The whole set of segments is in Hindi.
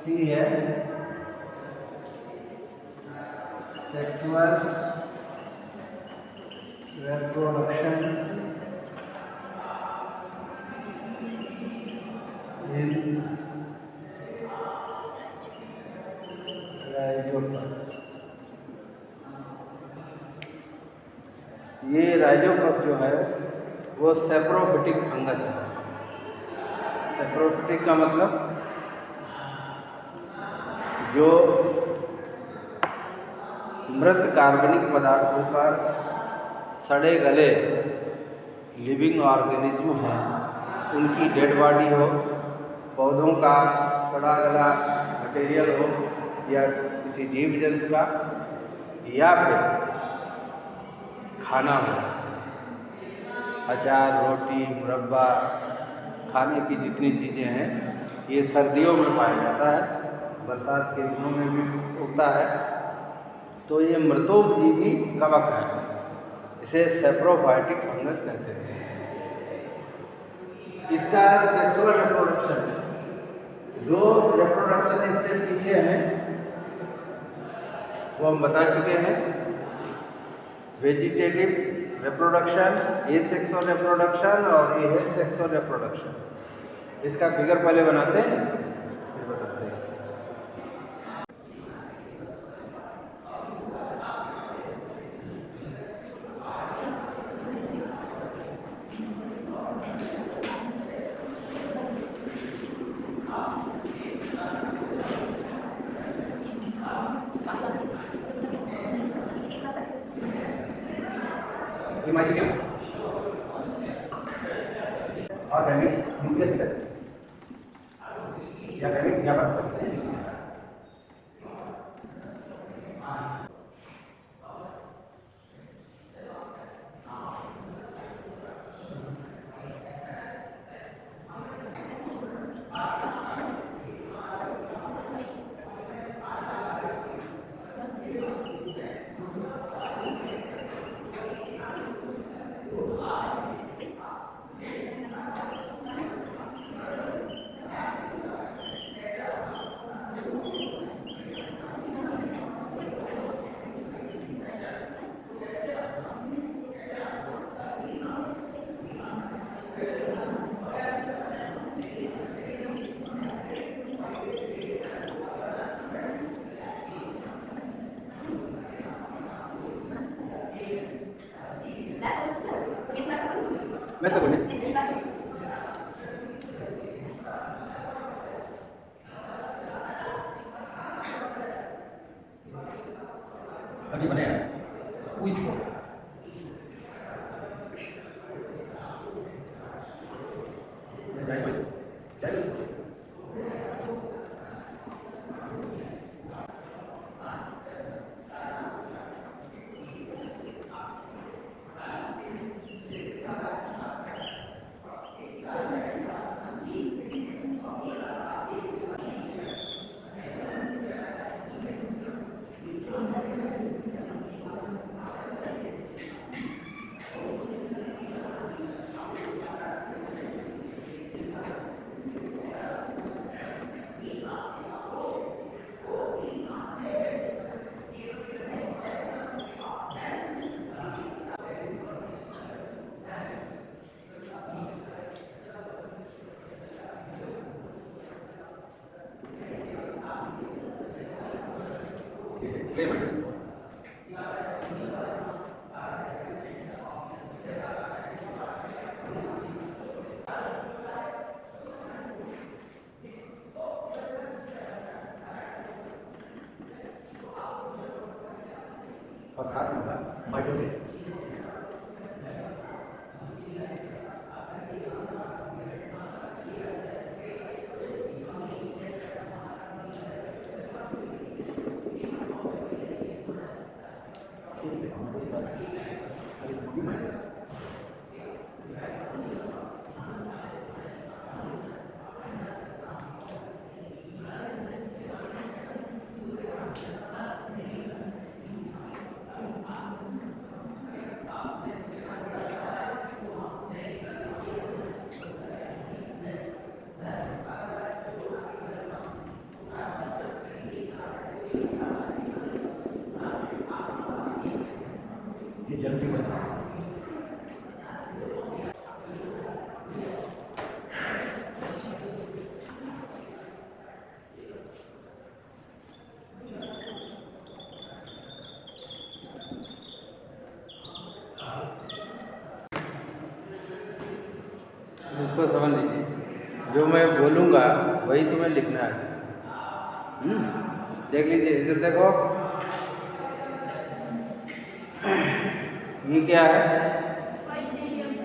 सी है सेक्सुअल reproduction in राइजोपस। ये राइजोपस जो है वो सेप्रोफिटिक फंगस है। सेप्रोफिटिक का मतलब जो मृत कार्बनिक पदार्थों पर सड़े गले लिविंग ऑर्गेनिज्म हैं, उनकी डेड बॉडी हो, पौधों का सड़ा गला मटेरियल हो, या किसी जीव जंतु का, या फिर खाना हो, अचार, रोटी, मुरब्बा, खाने की जितनी चीज़ें हैं, ये सर्दियों में पाया जाता है, बरसात के दिनों में भी उगता है। तो ये मृतोपजीवी कवक है, इसे सेप्रोफाइटिक फंगस कहते हैं। इसका सेक्सुअल रिप्रोडक्शन, दो रिप्रोडक्शन इससे पीछे हैं वो हम बता चुके हैं। वेजिटेटिव रिप्रोडक्शन, एसेक्सुअल रिप्रोडक्शन, और ये है सेक्सुअल रिप्रोडक्शन। इसका फिगर पहले बनाते हैं फिर बताते हैं। और गैमेट न्यूक्लियस में या गैमेट क्या बात करते हैं। मैं तो बोले अभी बने इसको और साथ में होगा माइटोसिस। इसको समझ लीजिए, जो मैं बोलूँगा वही तुम्हें लिखना है। देख लीजिए, इधर देखो, ये क्या है?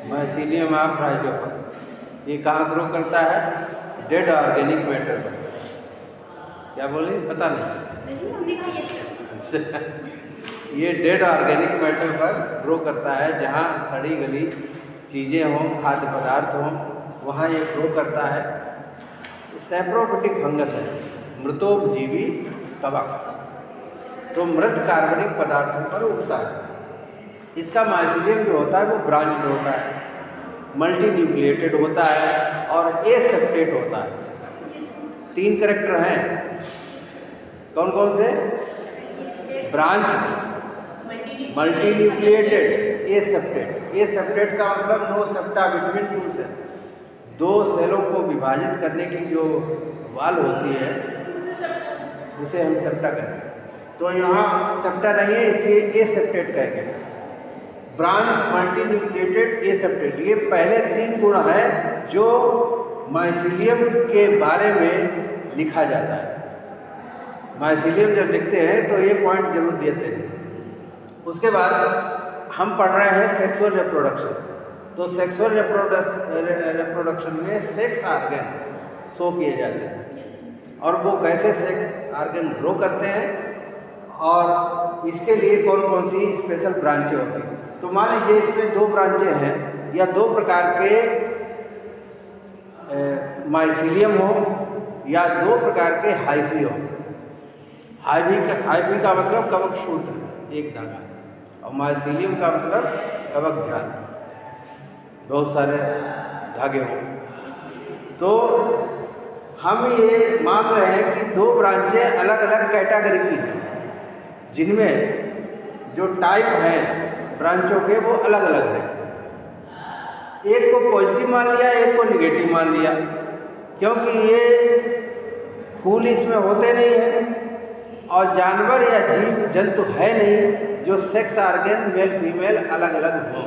Mycelium of Rhizopus. ये कहाँ ग्रो करता है? डेड ऑर्गेनिक मैटर पर। क्या बोले? पता नहीं। ये डेड ऑर्गेनिक मैटर पर ग्रो करता है, जहाँ सड़ी गली चीज़ें हों, खाद्य पदार्थ हों, वहाँ ये ग्रो करता है। सैप्रोफिटिक फंगस है, मृतोपजीवी कवक, तो मृत कार्बनिक पदार्थों पर उगता है। इसका माइसीलियम जो होता है वो ब्रांच होता है, मल्टी न्यूक्लिएटेड होता है और एसेप्टेट होता है। 3 कैरेक्टर हैं, कौन कौन से? Branch, multi nucleated, aseptate. Aseptate का मतलब नो सेप्टा बिटवीन 2 सेल, 2 सेलों को विभाजित करने की जो वाल होती है उसे हम सेप्टा कहते हैं। तो यहाँ सेप्टा नहीं है, इसलिए एसेप्टेट कहेंगे। ब्रांच, मल्टी न्यूक्लिएटेड, एसेप्टेट, ये पहले 3 गुण हैं जो माइसीलियम के बारे में लिखा जाता है। माइसीलियम जब लिखते हैं तो ये पॉइंट जरूर देते हैं। उसके बाद हम पढ़ रहे हैं सेक्सुअल रिप्रोडक्शन। तो सेक्सुअल रिप्रोडक्शन में सेक्स ऑर्गन शो किए जाते हैं और वो कैसे सेक्स ऑर्गन ग्रो करते हैं और इसके लिए कौन कौन सी स्पेशल ब्रांचें होती हैं। तो मान लीजिए इसमें 2 ब्रांचें हैं या 2 प्रकार के माइसीलियम हो या 2 प्रकार के हाइफी हो। हाइफी का मतलब कवक सूत्र, एक धागा, और माइसीलियम का मतलब कवक जाल, बहुत सारे धागे हों। तो हम ये मान रहे हैं कि 2 ब्रांचें अलग अलग कैटेगरी की हैं, जिनमें जो टाइप हैं ब्रांचों के वो अलग अलग हैं। एक को पॉजिटिव मान लिया, एक को निगेटिव मान लिया, क्योंकि ये फूल इसमें होते नहीं हैं और जानवर या जीव जंतु है नहीं जो सेक्स ऑर्गन मेल फीमेल अलग अलग हों।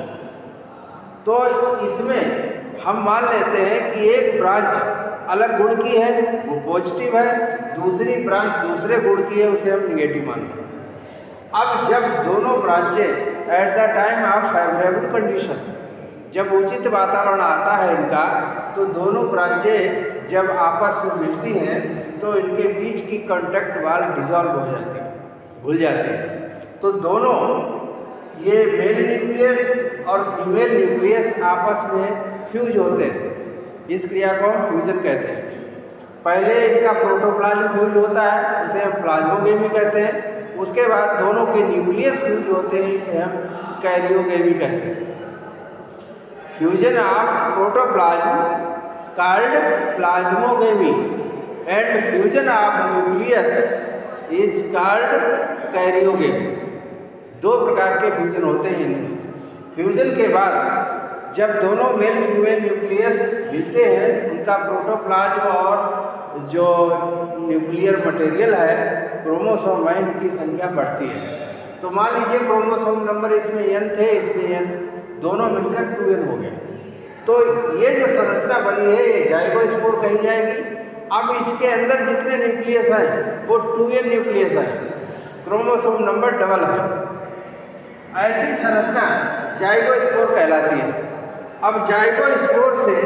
तो इसमें हम मान लेते हैं कि एक ब्रांच अलग गुण की है, वो पॉजिटिव है, दूसरी ब्रांच दूसरे गुण की है, उसे हम निगेटिव मानते हैं। अब जब दोनों ब्रांचें at the time of favourable condition, जब उचित वातावरण आता है इनका, तो दोनों ब्रांचें जब आपस में मिलती हैं तो इनके बीच की कॉन्टैक्ट वाल डिसॉल्व हो जाती है, भूल जाती है। तो दोनों ये मेल न्यूक्लियस और फीमेल न्यूक्लियस आपस में फ्यूज होते हैं। इस क्रिया को हम फ्यूजन कहते हैं। पहले इनका प्रोटोप्लाज्म फ्यूज होता है, उसे हम प्लाज्मोगेमी कहते हैं। उसके बाद दोनों के न्यूक्लियस फ्यूज होते हैं, इसे हम कैरियोगेमी कहते हैं। Fusion of protoplasm called plasmogamy and fusion of nucleus is called karyogamy. 2 प्रकार के फ्यूजन होते हैं इनमें। फ्यूजन के बाद जब दोनों मेल फीमेल न्यूक्लियस मिलते हैं, उनका प्रोटोप्लाज्म और जो न्यूक्लियर मटेरियल है क्रोमोसोम है, इनकी संख्या बढ़ती है। तो मान लीजिए क्रोमोसोम नंबर इसमें n थे, इसमें n दोनों मिलकर 2n हो गया। तो ये जो संरचना बनी है ये जाइगोस्पोर कही जाएगी। अब इसके अंदर जितने न्यूक्लियस हैं वो 2n न्यूक्लियस हैं, क्रोमोसोम नंबर डबल है। ऐसी संरचना जाइगोस्पोर कहलाती है। अब जाइगोस्पोर से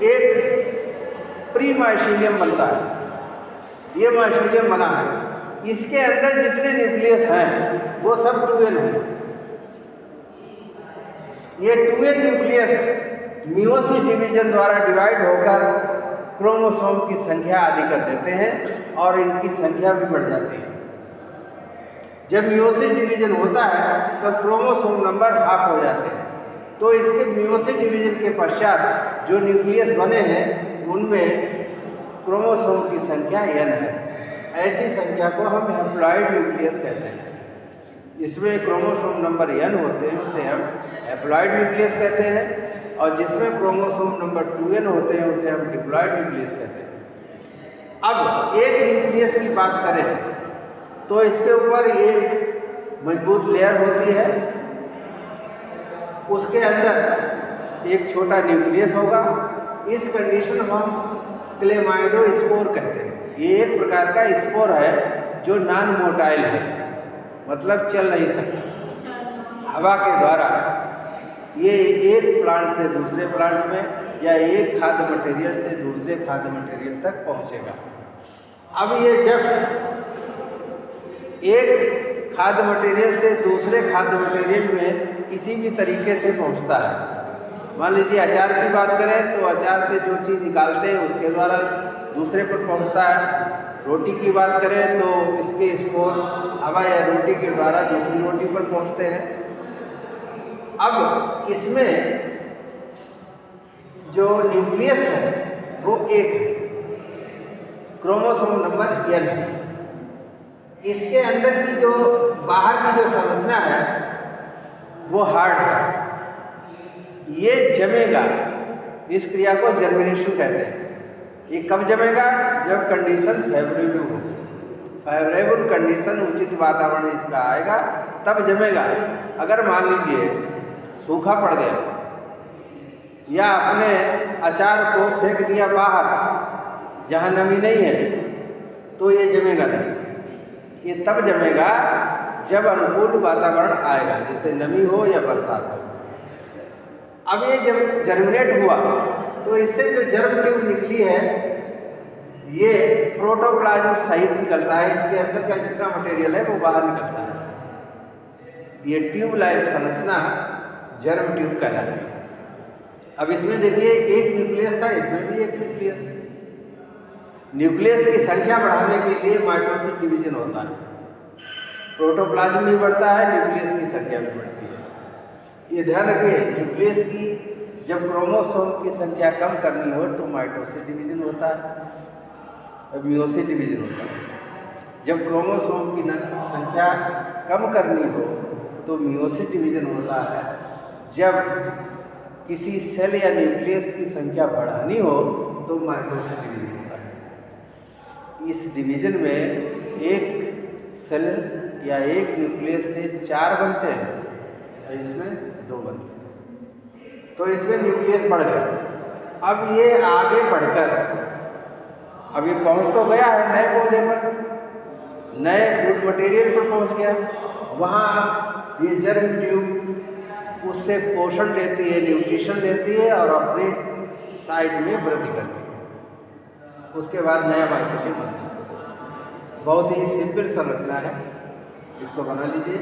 एक प्री माइसीलियम बनता है। ये माइसीलियम बना है, इसके अंदर जितने न्यूक्लियस हैं वो सब 2n हैं। ये 2n न्यूक्लियस मियोसिस डिवीजन द्वारा डिवाइड होकर क्रोमोसोम की संख्या आदि कर देते हैं और इनकी संख्या भी बढ़ जाती है। जब मियोसिस डिवीजन होता है तो क्रोमोसोम नंबर हाफ हो जाते हैं। तो इसके मियोसिस डिवीजन के पश्चात जो न्यूक्लियस बने हैं उनमें क्रोमोसोम की संख्या n है। ऐसी संख्या को हम हैप्लॉइड न्यूक्लियस कहते हैं। इसमें क्रोमोसोम नंबर n होते हैं उसे हम हैप्लॉइड न्यूक्लियस कहते हैं, और जिसमें क्रोमोसोम नंबर 2n होते हैं उसे हम डिप्लॉइड न्यूक्लियस कहते हैं। अब एक न्यूक्लियस की बात करें तो इसके ऊपर एक मजबूत लेयर होती है, उसके अंदर एक छोटा न्यूक्लियस होगा इस कंडीशन को हम क्लेमाइडोस्पोर कहते हैं। ये एक प्रकार का स्पोर है जो नॉन मोटाइल है, मतलब चल नहीं सकता। हवा के द्वारा ये एक प्लांट से दूसरे प्लांट में या एक खाद्य मटेरियल से दूसरे खाद्य मटेरियल तक पहुंचेगा। अब ये जब एक खाद्य मटेरियल से दूसरे खाद्य मटेरियल में किसी भी तरीके से पहुंचता है, मान लीजिए अचार की बात करें तो अचार से जो चीज़ निकालते हैं उसके द्वारा दूसरे पर पहुंचता है। रोटी की बात करें तो इसके स्पोर हवा या रोटी के द्वारा दूसरी रोटी पर पहुंचते हैं। अब इसमें जो न्यूक्लियस है वो एक है, क्रोमोसोम नंबर N है। इसके अंदर की जो बाहर की जो संरचना है वो हार्ड है। ये जमेगा, इस क्रिया को जर्मिनेशन कहते हैं। ये कब जमेगा? जब कंडीशन फेवरेबल हो, फेवरेबल कंडीशन, उचित वातावरण इसका आएगा तब जमेगा। अगर मान लीजिए सूखा पड़ गया या अपने अचार को फेंक दिया बाहर जहाँ नमी नहीं है तो ये जमेगा नहीं। ये तब जमेगा जब अनुकूल वातावरण आएगा, जैसे नमी हो या बरसात हो। अब ये जब जर्मिनेट हुआ तो इससे जो जर्म ट्यूब निकली है ये प्रोटोप्लाज्म सहित निकलता है। इसके अंदर का जितना मटेरियल है वो बाहर निकलता है। ये ट्यूब लाइक संरचना जर्म ट्यूब कहलाती है। अब इसमें देखिए एक न्यूक्लियस था, इसमें भी एक न्यूक्लियस। न्यूक्लियस की संख्या बढ़ाने के लिए माइटोसिस डिवीजन होता है। प्रोटोप्लाज्म भी बढ़ता है, न्यूक्लियस की संख्या भी बढ़ती है। ये ध्यान रखिए, न्यूक्लियस की जब क्रोमोसोम की संख्या कम करनी हो तो माइटोसिस डिवीजन होता है, मियोसिस डिवीजन होता है। जब क्रोमोसोम की संख्या कम करनी हो तो मियोसिस डिवीजन होता है। जब किसी सेल या न्यूक्लियस की संख्या बढ़ानी हो तो माइटोसिस डिवीजन होता है। इस डिवीजन में एक सेल या एक न्यूक्लियस से 4 बनते हैं, इसमें 2 बनते हैं। तो इसमें न्यूक्लियस बढ़ गया। अब ये आगे बढ़कर अब ये पहुंच तो गया है नए पौधे पर, नए फूड मटेरियल पर पहुंच गया। वहाँ ये जर्म ट्यूब उससे पोषण लेती है, न्यूट्रिशन लेती है और अपने साइज में वृद्धि करती है। उसके बाद नया माइसेलियम बनता है। बहुत ही सिंपल संरचना है, इसको बना लीजिए।